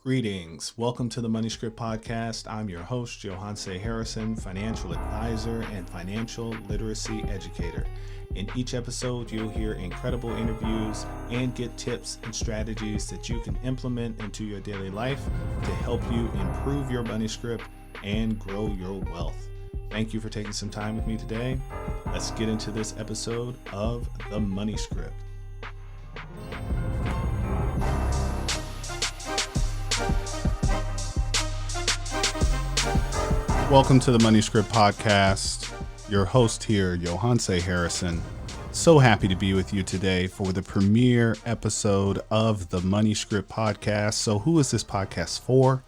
Greetings. Welcome to the Money Script Podcast. I'm your host, Yohance Harrison, financial advisor and financial literacy educator. In each episode, you'll hear incredible interviews and get tips and strategies that you can implement into your daily life to help you improve your money script and grow your wealth. Thank you for taking some time with me today. Let's get into this episode of the Money Script. Welcome to the Money Script Podcast. Your host here, Yohance Harrison. So happy to be with you today for the premiere episode of the Money Script Podcast. So who is this podcast for?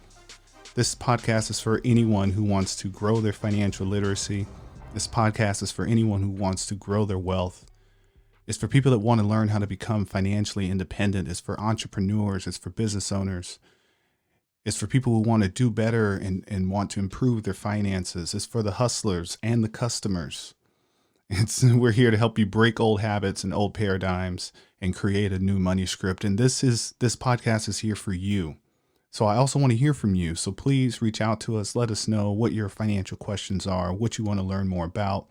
This podcast is for anyone who wants to grow their financial literacy. This podcast is for anyone who wants to grow their wealth. It's for people that want to learn how to become financially independent. It's for entrepreneurs. It's for business owners. It's for people who want to do better and want to improve their finances. It's for the hustlers and the customers. We're here to help you break old habits and old paradigms and create a new money script. And this podcast is here for you. So I also want to hear from you. So please reach out to us. Let us know what your financial questions are, what you want to learn more about.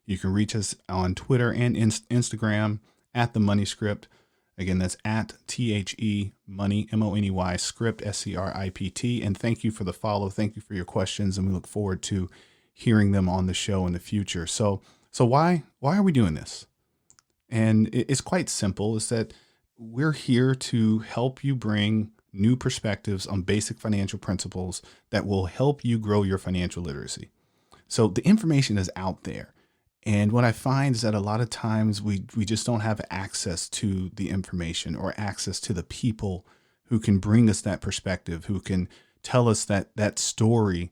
You can reach us on Twitter and Instagram at the Money Script. Again, that's at THE Money, MONEY, Script, SCRIPT. And thank you for the follow. Thank you for your questions. And we look forward to hearing them on the show in the future. So why are we doing this? And it's quite simple. It's that we're here to help you bring new perspectives on basic financial principles that will help you grow your financial literacy. So the information is out there. And what I find is that a lot of times we just don't have access to the information or access to the people who can bring us that perspective, who can tell us that story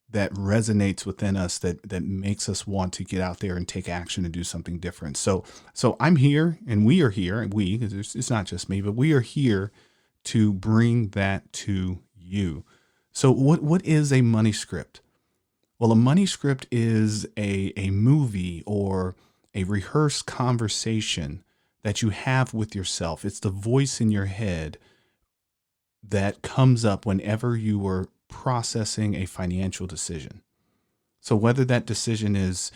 that resonates within us, that makes us want to get out there and take action and do something different. So I'm here, and we are here, and it's not just me, but we are here to bring that to you. So what is a money script? Well, a money script is a movie or a rehearsed conversation that you have with yourself. It's the voice in your head that comes up whenever you are processing a financial decision. So whether that decision is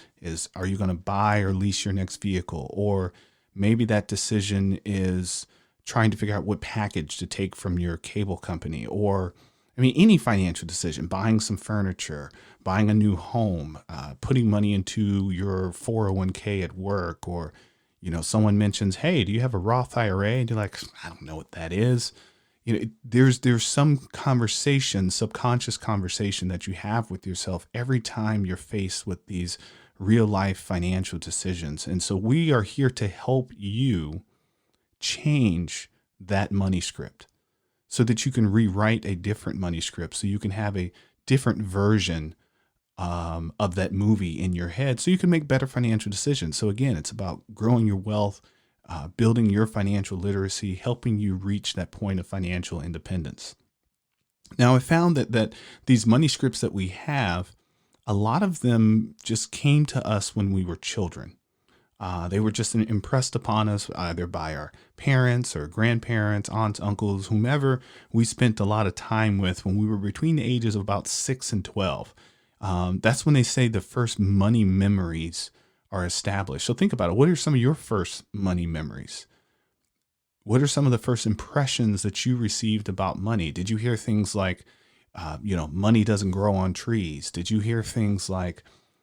are you going to buy or lease your next vehicle, or maybe that decision is trying to figure out what package to take from your cable company, or any financial decision, buying some furniture, buying a new home, putting money into your 401k at work, or, someone mentions, hey, do you have a Roth IRA? And you're like, I don't know what that is. There's some conversation, subconscious conversation that you have with yourself every time you're faced with these real life financial decisions. And so we are here to help you change that money script, so that you can rewrite a different money script, so you can have a different version of that movie in your head, so you can make better financial decisions. So again, it's about growing your wealth, building your financial literacy, helping you reach that point of financial independence. Now, I found that these money scripts that we have, a lot of them just came to us when we were children. They were just impressed upon us either by our parents or grandparents, aunts, uncles, whomever we spent a lot of time with when we were between the ages of about 6 and 12. That's when they say the first money memories are established. So think about it. What are some of your first money memories? What are some of the first impressions that you received about money? Did you hear things like, money doesn't grow on trees? Did you hear things like,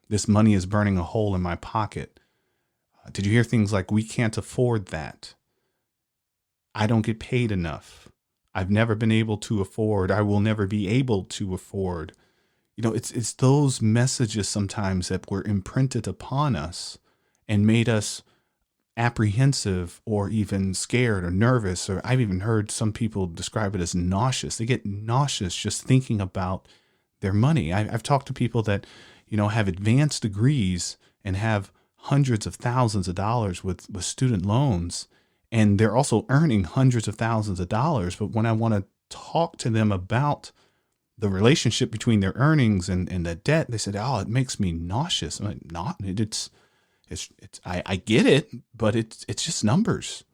this money is burning a hole in my pocket? Did you hear things like, we can't afford that? I don't get paid enough. I've never been able to afford. I will never be able to afford. It's those messages sometimes that were imprinted upon us and made us apprehensive or even scared or nervous. Or I've even heard some people describe it as nauseous. They get nauseous just thinking about their money. I've talked to people that, have advanced degrees and have hundreds of thousands of dollars with student loans, and they're also earning hundreds of thousands of dollars. But when I want to talk to them about the relationship between their earnings and the debt, they said, "Oh, it makes me nauseous." I'm like, "Not, I get it, but it's just numbers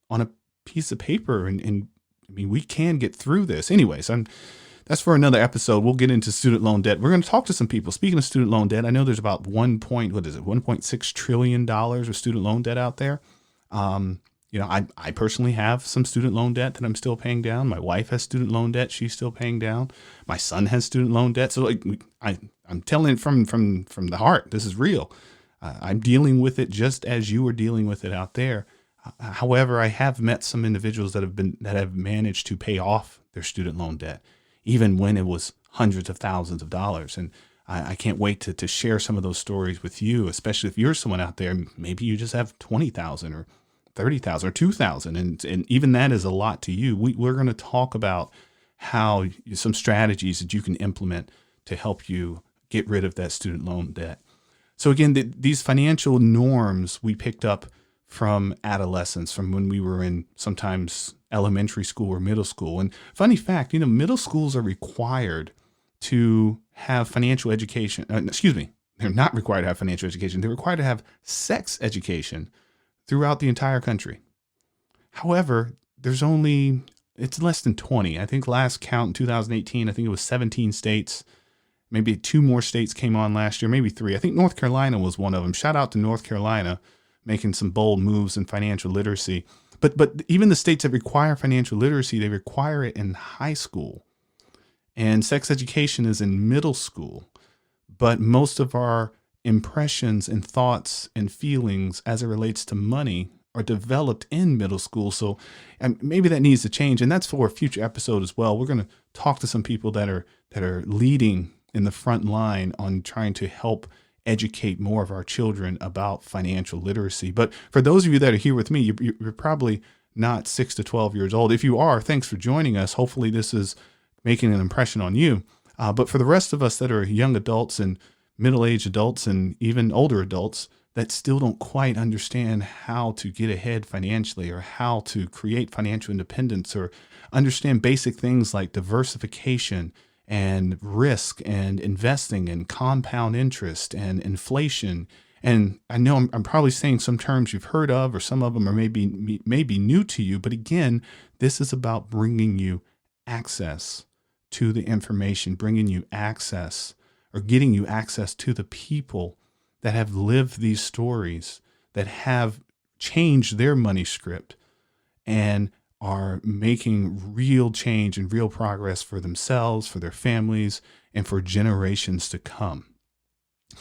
on a piece of paper, and we can get through this. Anyways, that's for another episode. We'll get into student loan debt. We're going to talk to some people. Speaking of student loan debt, I know there's about $1.6 trillion of student loan debt out there. I personally have some student loan debt that I'm still paying down. My wife has student loan debt. She's still paying down. My son has student loan debt. So I'm telling it from the heart. This is real. I'm dealing with it just as you are dealing with it out there. However, I have met some individuals that have managed to pay off their student loan debt, even when it was hundreds of thousands of dollars. And I can't wait to share some of those stories with you, especially if you're someone out there. Maybe you just have 20,000 or 30,000 or 2,000. And even that is a lot to you. We're going to talk about how some strategies that you can implement to help you get rid of that student loan debt. So again, these financial norms we picked up from adolescence, from when we were in sometimes elementary school or middle school. And funny fact, middle schools are required to have financial education. They're not required to have financial education. They're required to have sex education throughout the entire country. However, it's less than 20. I think last count in 2018, I think it was 17 states. Maybe 2 more states came on last year, maybe 3. I think North Carolina was one of them. Shout out to North Carolina, making some bold moves in financial literacy. But even the states that require financial literacy, they require it in high school. And sex education is in middle school. But most of our impressions and thoughts and feelings as it relates to money are developed in middle school. So maybe that needs to change. And that's for a future episode as well. We're going to talk to some people that are leading in the front line on trying to help educate more of our children about financial literacy. But for those of you that are here with me, you're probably not 6 to 12 years old. If you are, thanks for joining us. Hopefully this is making an impression on you. But for the rest of us that are young adults and middle-aged adults and even older adults that still don't quite understand how to get ahead financially or how to create financial independence or understand basic things like diversification and risk and investing and compound interest and inflation. And I know I'm probably saying some terms you've heard of, or some of them are maybe new to you. But again, this is about bringing you access to the information, bringing you access or getting you access to the people that have lived these stories, that have changed their money script and are making real change and real progress for themselves, for their families, and for generations to come.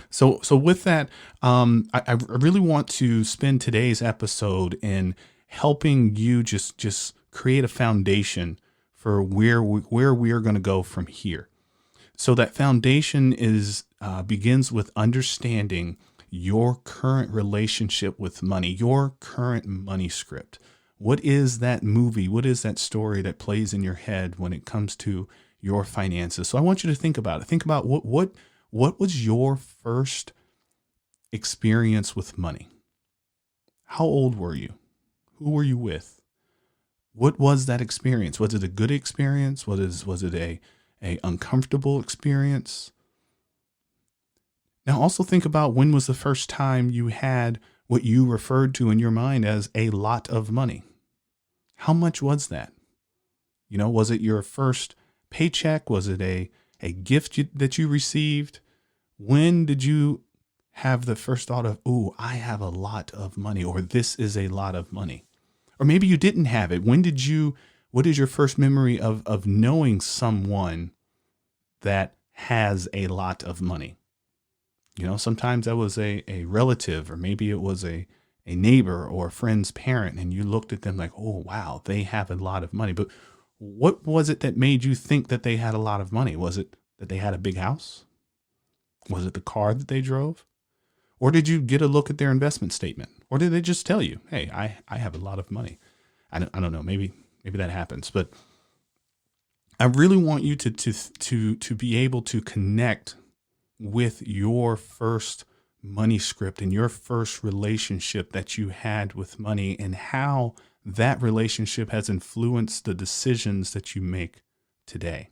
So with that, I really want to spend today's episode in helping you just create a foundation for where we are going to go from here. So that foundation begins with understanding your current relationship with money, your current money script. What is that movie? What is that story that plays in your head when it comes to your finances? So I want you to think about it. Think about what was your first experience with money? How old were you? Who were you with? What was that experience? Was it a good experience? Was it a uncomfortable experience? Now also think about, when was the first time you had what you referred to in your mind as a lot of money? How much was that? Was it your first paycheck? Was it a gift that you received? When did you have the first thought of, "Ooh, I have a lot of money," or "This is a lot of money"? Or maybe you didn't have it. What is your first memory of knowing someone that has a lot of money? Sometimes that was a relative, or maybe it was a neighbor or a friend's parent, and you looked at them like, "Oh, wow, they have a lot of money." But what was it that made you think that they had a lot of money? Was it that they had a big house? Was it the car that they drove? Or did you get a look at their investment statement? Or did they just tell you, "Hey, I have a lot of money"? I don't know. Maybe that happens. But I really want you to be able to connect with your first money script and your first relationship that you had with money, and how that relationship has influenced the decisions that you make today.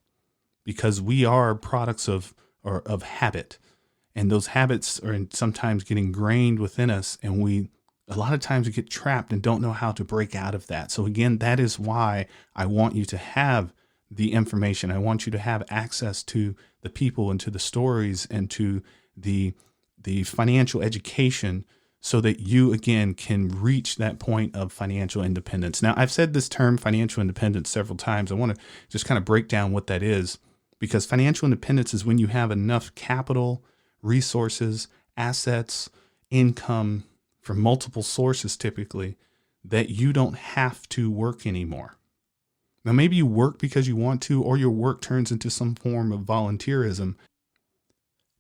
Because we are products of habit, and those habits are sometimes get ingrained within us, and we a lot of times we get trapped and don't know how to break out of that. So again, that is why I want you to have the information. I want you to have access to the people and to the stories and to the financial education so that you, again, can reach that point of financial independence. Now, I've said this term financial independence several times. I want to just kind of break down what that is, because financial independence is when you have enough capital, resources, assets, income from multiple sources, typically, that you don't have to work anymore. Now, maybe you work because you want to, or your work turns into some form of volunteerism.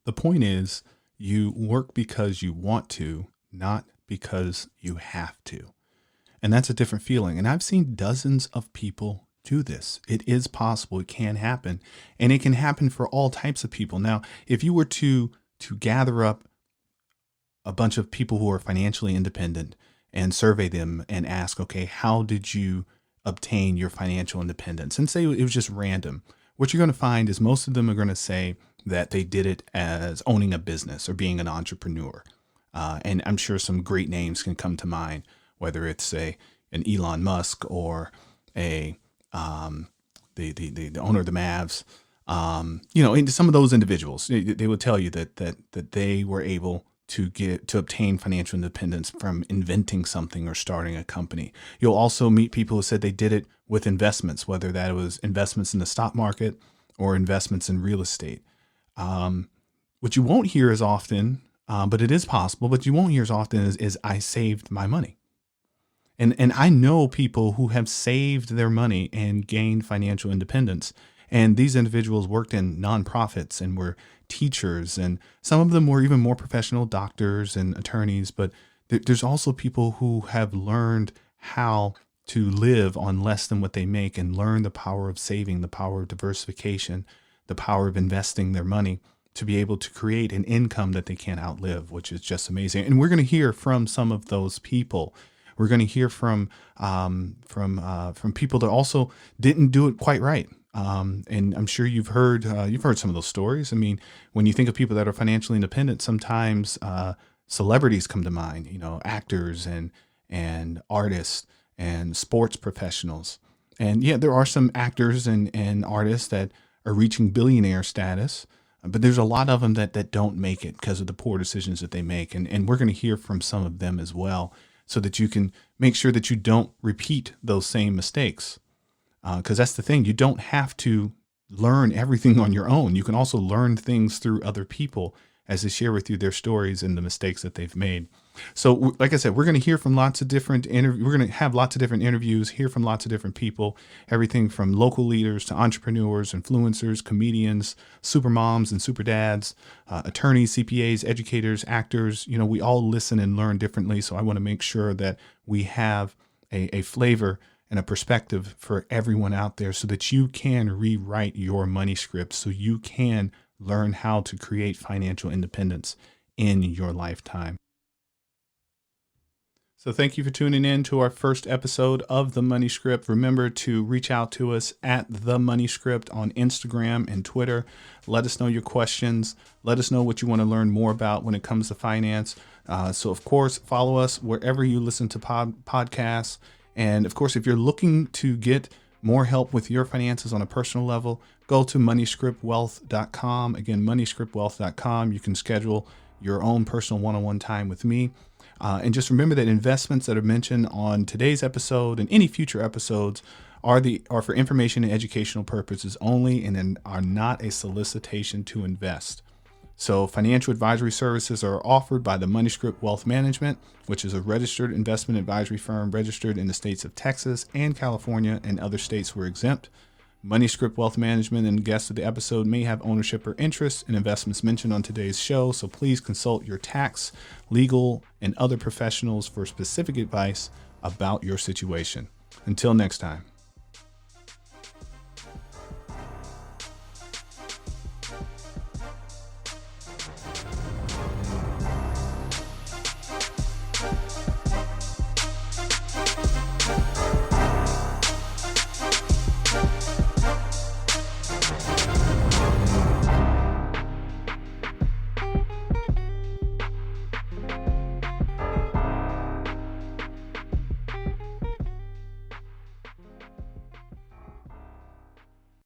The point is, you work because you want to, not because you have to. And that's a different feeling. And I've seen dozens of people do this. It is possible. It can happen. And it can happen for all types of people. Now, if you were to gather up a bunch of people who are financially independent and survey them and ask, okay, how did you obtain your financial independence? And say it was just random. What you're going to find is most of them are going to say that they did it as owning a business or being an entrepreneur. And I'm sure some great names can come to mind, whether it's an Elon Musk or the owner of the Mavs. And some of those individuals, they will tell you that they were able to obtain financial independence from inventing something or starting a company. You'll also meet people who said they did it with investments, whether that was investments in the stock market or investments in real estate. What you won't hear as often, but it is possible, but you won't hear as often is I saved my money. And I know people who have saved their money and gained financial independence. And these individuals worked in nonprofits and were teachers, and some of them were even more professional, doctors and attorneys. But there's also people who have learned how to live on less than what they make and learn the power of saving, the power of diversification, the power of investing their money to be able to create an income that they can't outlive, which is just amazing. And we're going to hear from some of those people. We're going to hear from people that also didn't do it quite right. And I'm sure you've heard some of those stories. I mean, when you think of people that are financially independent, sometimes celebrities come to mind. Actors and artists and sports professionals. And yeah, there are some actors and artists that are reaching billionaire status, but there's a lot of them that don't make it because of the poor decisions that they make. And we're going to hear from some of them as well, so that you can make sure that you don't repeat those same mistakes. Because that's the thing. You don't have to learn everything on your own. You can also learn things through other people as they share with you their stories and the mistakes that they've made. So like I said, we're going to hear from lots of different we're going to have lots of different interviews, hear from lots of different people, everything from local leaders to entrepreneurs, influencers, comedians, super moms and super dads, attorneys, CPAs, educators, actors. We all listen and learn differently. So I want to make sure that we have a flavor and a perspective for everyone out there so that you can rewrite your money script, so you can learn how to create financial independence in your lifetime. So thank you for tuning in to our first episode of The Money Script. Remember to reach out to us at The Money Script on Instagram and Twitter. Let us know your questions. Let us know what you want to learn more about when it comes to finance. So of course, follow us wherever you listen to podcasts. And of course, if you're looking to get more help with your finances on a personal level, go to moneyscriptwealth.com. Again, moneyscriptwealth.com. You can schedule your own personal one-on-one time with me. And just remember that investments that are mentioned on today's episode and any future episodes are for information and educational purposes only, and are not a solicitation to invest. So financial advisory services are offered by the Money Script Wealth Management, which is a registered investment advisory firm registered in the states of Texas and California, and other states were exempt. Money Script Wealth Management and guests of the episode may have ownership or interest in investments mentioned on today's show, so please consult your tax, legal, and other professionals for specific advice about your situation. Until next time.